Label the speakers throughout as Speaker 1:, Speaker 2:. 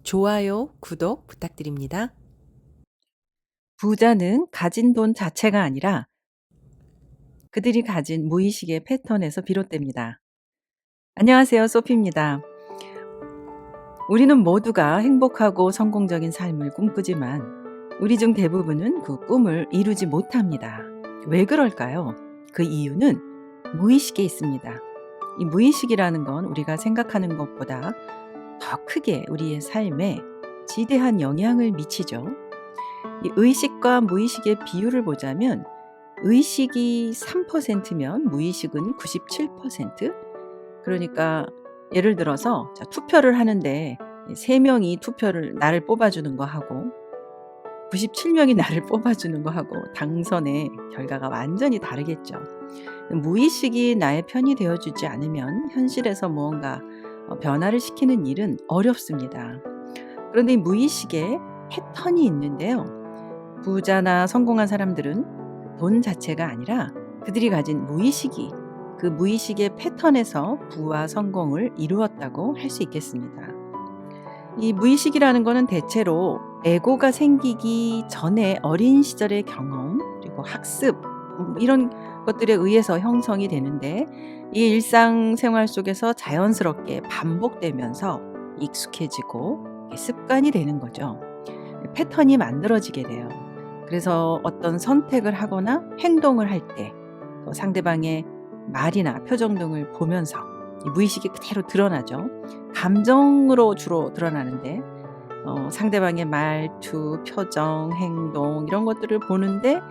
Speaker 1: 좋아요, 구독 부탁드립니다.
Speaker 2: 부자는 가진 돈 자체가 아니라 그들이 가진 무의식의 패턴에서 비롯됩니다. 안녕하세요, 소피입니다. 우리는 모두가 행복하고 성공적인 삶을 꿈꾸지만 우리 중 대부분은 그 꿈을 이루지 못합니다. 왜 그럴까요? 그 이유는 무의식에 있습니다. 이 무의식이라는 건 우리가 생각하는 것보다 더 크게 우리의 삶에 지대한 영향을 미치죠. 이 의식과 무의식의 비율을 보자면 의식이 3%면 무의식은 97%. 그러니까 예를 들어서 투표를 하는데 3명이 투표를 나를 뽑아주는 거하고 97명이 나를 뽑아주는 거하고 당선의 결과가 완전히 다르겠죠. 무의식이 나의 편이 되어주지 않으면 현실에서 무언가 변화를 시키는 일은 어렵습니다. 그런데 이 무의식에 패턴이 있는데요. 부자나 성공한 사람들은 돈 자체가 아니라 그들이 가진 무의식이 그 무의식의 패턴에서 부와 성공을 이루었다고 할 수 있겠습니다. 이 무의식이라는 것은 대체로 에고가 생기기 전에 어린 시절의 경험 그리고 학습 이런 것들에 의해서 형성이 되는데 이 일상생활 속에서 자연스럽게 반복되면서 익숙해지고 습관이 되는 거죠. 패턴이 만들어지게 돼요. 그래서 어떤 선택을 하거나 행동을 할 때 상대방의 말이나 표정 등을 보면서 이 무의식이 그대로 드러나죠. 감정으로 주로 드러나는데 상대방의 말투, 표정, 행동 이런 것들을 보는데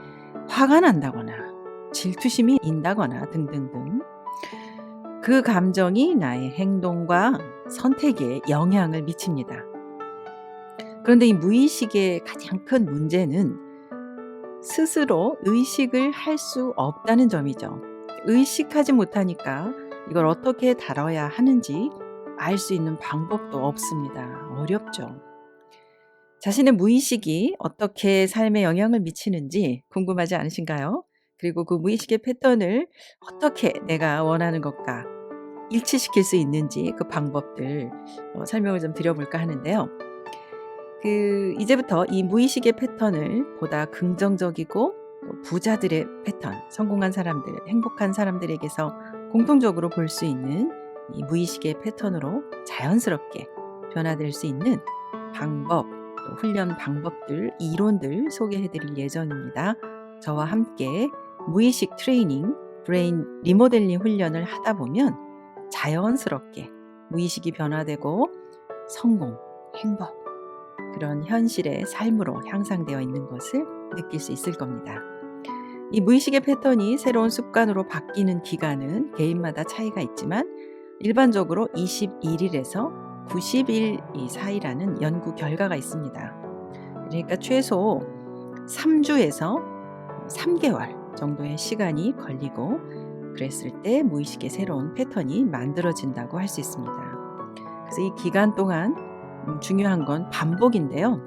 Speaker 2: 화가 난다거나 질투심이 인다거나 등등등 그 감정이 나의 행동과 선택에 영향을 미칩니다. 그런데 이 무의식의 가장 큰 문제는 스스로 의식을 할 수 없다는 점이죠. 의식하지 못하니까 이걸 어떻게 다뤄야 하는지 알 수 있는 방법도 없습니다. 어렵죠. 자신의 무의식이 어떻게 삶에 영향을 미치는지 궁금하지 않으신가요? 그리고 그 무의식의 패턴을 어떻게 내가 원하는 것과 일치시킬 수 있는지 그 방법들 설명을 좀 드려볼까 하는데요. 이제부터 이 무의식의 패턴을 보다 긍정적이고 또 부자들의 패턴, 성공한 사람들, 행복한 사람들에게서 공통적으로 볼 수 있는 이 무의식의 패턴으로 자연스럽게 변화될 수 있는 방법, 또 훈련 방법들, 이론들 소개해 드릴 예정입니다. 저와 함께 무의식 트레이닝, 브레인 리모델링 훈련을 하다 보면 자연스럽게 무의식이 변화되고 성공, 행복, 그런 현실의 삶으로 향상되어 있는 것을 느낄 수 있을 겁니다. 이 무의식의 패턴이 새로운 습관으로 바뀌는 기간은 개인마다 차이가 있지만 일반적으로 21일에서 90일 사이라는 연구 결과가 있습니다. 그러니까 최소 3주에서 3개월 정도의 시간이 걸리고 그랬을 때 무의식의 새로운 패턴이 만들어진다고 할 수 있습니다. 그래서 이 기간 동안 중요한 건 반복인데요.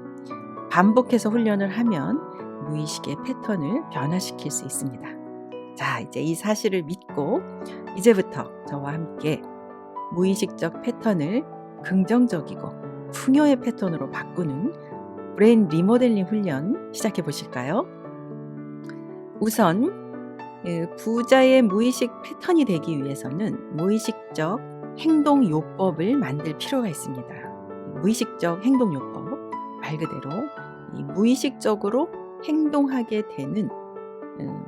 Speaker 2: 반복해서 훈련을 하면 무의식의 패턴을 변화시킬 수 있습니다. 자, 이제 이 사실을 믿고 이제부터 저와 함께 무의식적 패턴을 긍정적이고 풍요의 패턴으로 바꾸는 브레인 리모델링 훈련 시작해 보실까요? 우선 부자의 무의식 패턴이 되기 위해서는 무의식적 행동요법을 만들 필요가 있습니다. 무의식적 행동요법, 말 그대로 이 무의식적으로 행동하게 되는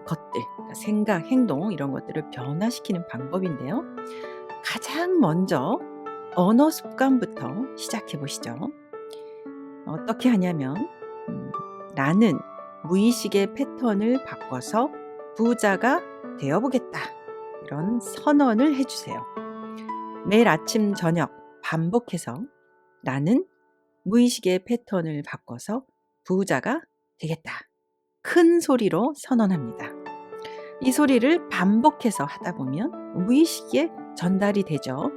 Speaker 2: 것들, 그러니까 생각, 행동 이런 것들을 변화시키는 방법인데요. 가장 먼저 언어 습관부터 시작해 보시죠. 어떻게 하냐면 나는 무의식의 패턴을 바꿔서 부자가 되어보겠다. 이런 선언을 해주세요. 매일 아침 저녁 반복해서 나는 무의식의 패턴을 바꿔서 부자가 되겠다. 큰 소리로 선언합니다. 이 소리를 반복해서 하다 보면 무의식에 전달이 되죠.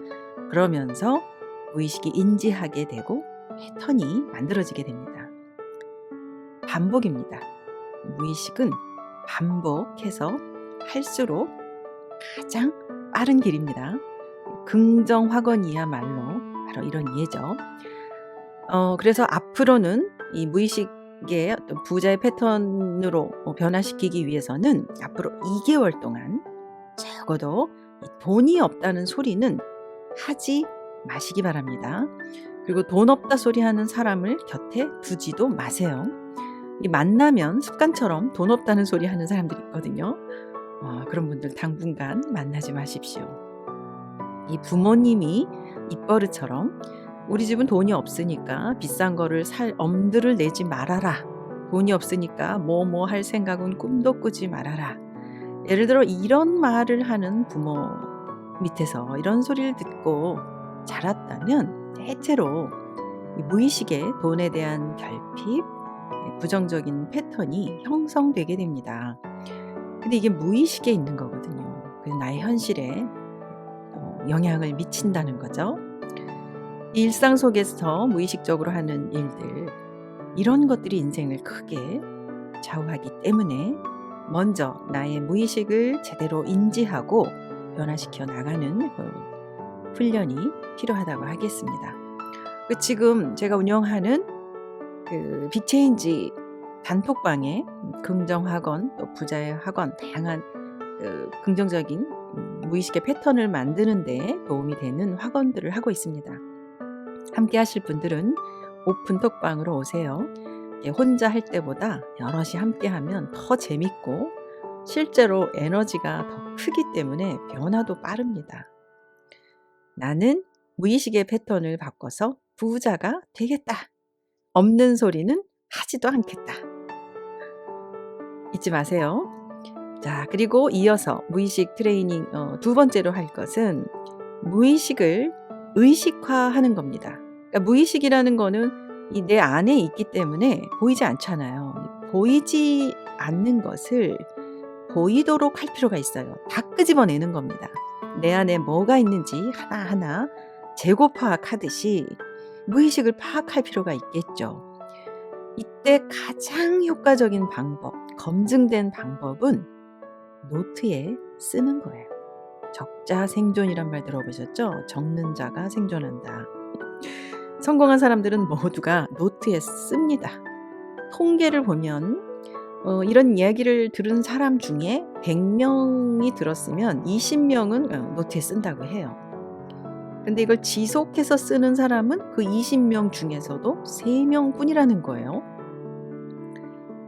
Speaker 2: 그러면서 무의식이 인지하게 되고 패턴이 만들어지게 됩니다. 반복입니다. 무의식은 반복해서 할수록 가장 빠른 길입니다. 긍정 확언이야말로 바로 이런 예죠. 그래서 앞으로는 이 무의식의 어떤 부자의 패턴으로 변화시키기 위해서는 앞으로 2개월 동안 적어도 이 돈이 없다는 소리는 하지 마시기 바랍니다. 그리고 돈 없다 소리 하는 사람을 곁에 두지도 마세요. 이 만나면 습관처럼 돈 없다는 소리 하는 사람들이 있거든요. 그런 분들 당분간 만나지 마십시오. 이 부모님이 입버릇처럼 우리 집은 돈이 없으니까 비싼 거를 살 엄두를 내지 말아라. 돈이 없으니까 뭐 할 생각은 꿈도 꾸지 말아라. 예를 들어 이런 말을 하는 부모 밑에서 이런 소리를 듣고 자랐다면 대체로 이 무의식의 돈에 대한 결핍, 부정적인 패턴이 형성되게 됩니다. 근데 이게 무의식에 있는 거거든요. 그래서 나의 현실에 영향을 미친다는 거죠. 일상 속에서 무의식적으로 하는 일들, 이런 것들이 인생을 크게 좌우하기 때문에 먼저 나의 무의식을 제대로 인지하고 변화시켜 나가는 훈련이 필요하다고 하겠습니다. 지금 제가 운영하는 그 빅체인지 단톡방에 긍정학원, 또 부자의 학원, 다양한 그 긍정적인 무의식의 패턴을 만드는 데 도움이 되는 학원들을 하고 있습니다. 함께 하실 분들은 오픈 톡방으로 오세요. 혼자 할 때보다 여럿이 함께 하면 더 재밌고 실제로 에너지가 더 크기 때문에 변화도 빠릅니다. 나는 무의식의 패턴을 바꿔서 부자가 되겠다. 없는 소리는 하지도 않겠다. 잊지 마세요. 자, 그리고 이어서 무의식 트레이닝 두 번째로 할 것은 무의식을 의식화하는 겁니다. 그러니까 무의식이라는 거는 내 안에 있기 때문에 보이지 않잖아요. 보이지 않는 것을 보이도록 할 필요가 있어요. 다 끄집어내는 겁니다. 내 안에 뭐가 있는지 하나하나 재고 파악하듯이 무의식을 파악할 필요가 있겠죠. 이때 가장 효과적인 방법, 검증된 방법은 노트에 쓰는 거예요. 적자생존이란 말 들어보셨죠? 적는 자가 생존한다. 성공한 사람들은 모두가 노트에 씁니다. 통계를 보면 이런 이야기를 들은 사람 중에 100명이 들었으면 20명은 노트에 쓴다고 해요. 근데 이걸 지속해서 쓰는 사람은 그 20명 중에서도 3명 뿐이라는 거예요.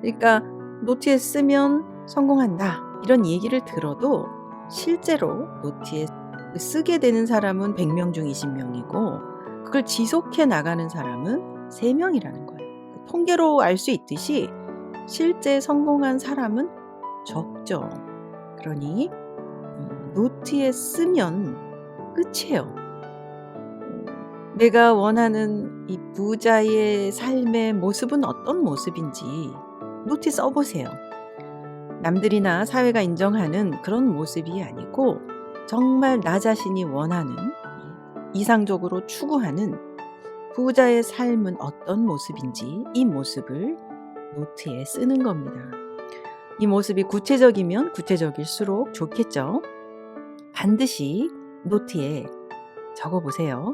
Speaker 2: 그러니까 노트에 쓰면 성공한다. 이런 얘기를 들어도 실제로 노트에 쓰게 되는 사람은 100명 중 20명이고 그걸 지속해 나가는 사람은 3명이라는 거예요. 통계로 알 수 있듯이 실제 성공한 사람은 적죠. 그러니 노트에 쓰면 끝이에요. 내가 원하는 이 부자의 삶의 모습은 어떤 모습인지 노트에 써보세요. 남들이나 사회가 인정하는 그런 모습이 아니고 정말 나 자신이 원하는, 이상적으로 추구하는 부자의 삶은 어떤 모습인지 이 모습을 노트에 쓰는 겁니다. 이 모습이 구체적이면 구체적일수록 좋겠죠. 반드시 노트에 적어보세요.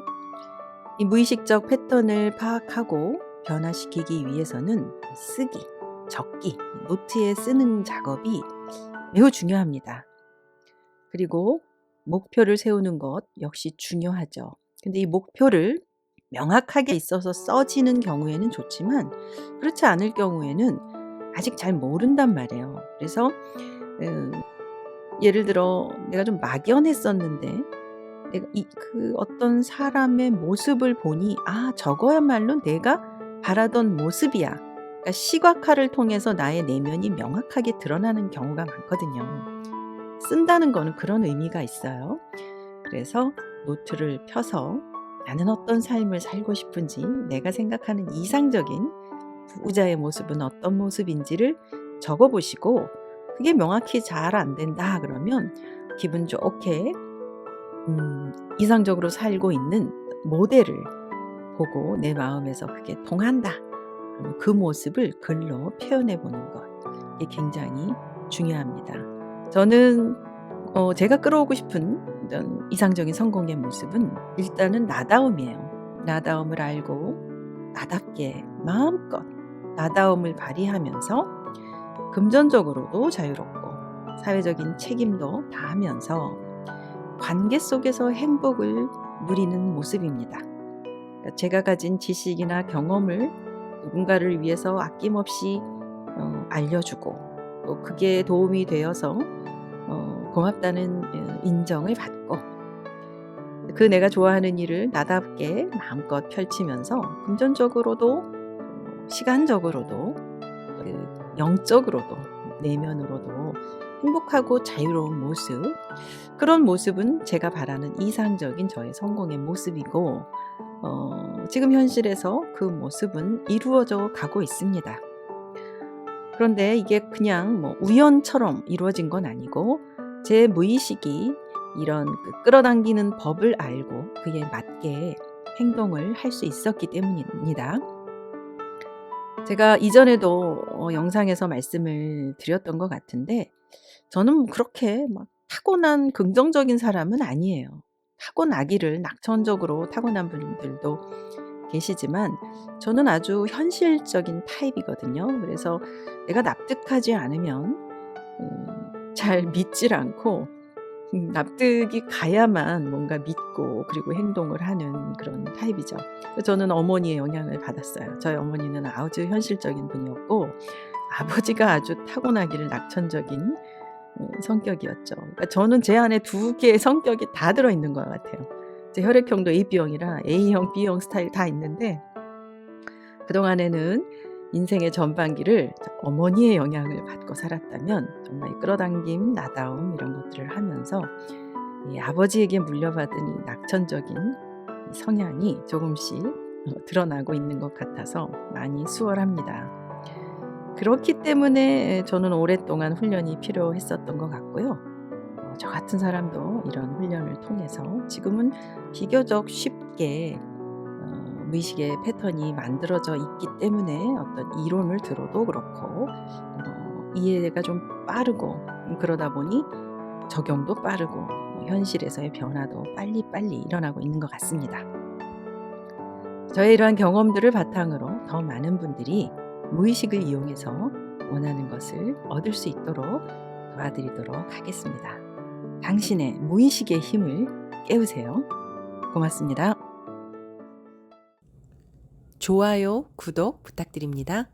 Speaker 2: 이 무의식적 패턴을 파악하고 변화시키기 위해서는 쓰기, 적기, 노트에 쓰는 작업이 매우 중요합니다. 그리고 목표를 세우는 것 역시 중요하죠. 근데 이 목표를 명확하게 있어서 써지는 경우에는 좋지만 그렇지 않을 경우에는 아직 잘 모른단 말이에요. 그래서 예를 들어 내가 좀 막연했었는데 내가 그 어떤 사람의 모습을 보니 저거야말로 내가 바라던 모습이야. 그러니까 시각화를 통해서 나의 내면이 명확하게 드러나는 경우가 많거든요. 쓴다는 거는 그런 의미가 있어요. 그래서 노트를 펴서 나는 어떤 삶을 살고 싶은지, 내가 생각하는 이상적인 부자의 모습은 어떤 모습인지를 적어보시고 그게 명확히 잘 안 된다 그러면 기분 좋게 이상적으로 살고 있는 모델을 보고 내 마음에서 그게 통한다. 그러면 그 모습을 글로 표현해 보는 것. 이게 굉장히 중요합니다. 저는 제가 끌어오고 싶은 이상적인 성공의 모습은 일단은 나다움이에요. 나다움을 알고 나답게 마음껏 나다움을 발휘하면서 금전적으로도 자유롭고 사회적인 책임도 다하면서 관계 속에서 행복을 누리는 모습입니다. 그러니까 제가 가진 지식이나 경험을 누군가를 위해서 아낌없이 알려주고 또 그게 도움이 되어서 고맙다는 인정을 받고 그 내가 좋아하는 일을 나답게 마음껏 펼치면서 금전적으로도 시간적으로도 그 영적으로도 내면으로도 행복하고 자유로운 모습, 그런 모습은 제가 바라는 이상적인 저의 성공의 모습이고 지금 현실에서 그 모습은 이루어져 가고 있습니다. 그런데 이게 그냥 뭐 우연처럼 이루어진 건 아니고 제 무의식이 이런 그 끌어당기는 법을 알고 그에 맞게 행동을 할 수 있었기 때문입니다. 제가 이전에도 영상에서 말씀을 드렸던 것 같은데 저는 그렇게 막 타고난 긍정적인 사람은 아니에요. 타고나기를 낙천적으로 타고난 분들도 계시지만 저는 아주 현실적인 타입이거든요. 그래서 내가 납득하지 않으면 잘 믿질 않고 납득이 가야만 뭔가 믿고 그리고 행동을 하는 그런 타입이죠. 저는 어머니의 영향을 받았어요. 저희 어머니는 아주 현실적인 분이었고 아버지가 아주 타고나기를 낙천적인 성격이었죠. 그러니까 저는 제 안에 두 개의 성격이 다 들어있는 것 같아요. 제 혈액형도 AB형이라 A형, B형 스타일 다 있는데 그동안에는 인생의 전반기를 어머니의 영향을 받고 살았다면 정말 끌어당김, 나다움 이런 것들을 하면서 이 아버지에게 물려받은 이 낙천적인 이 성향이 조금씩 드러나고 있는 것 같아서 많이 수월합니다. 그렇기 때문에 저는 오랫동안 훈련이 필요했었던 것 같고요. 저 같은 사람도 이런 훈련을 통해서 지금은 비교적 쉽게 무의식의 패턴이 만들어져 있기 때문에 어떤 이론을 들어도 그렇고 이해가 좀 빠르고 그러다 보니 적용도 빠르고 현실에서의 변화도 빨리빨리 일어나고 있는 것 같습니다. 저의 이러한 경험들을 바탕으로 더 많은 분들이 무의식을 이용해서 원하는 것을 얻을 수 있도록 도와드리도록 하겠습니다. 당신의 무의식의 힘을 깨우세요. 고맙습니다.
Speaker 1: 좋아요, 구독 부탁드립니다.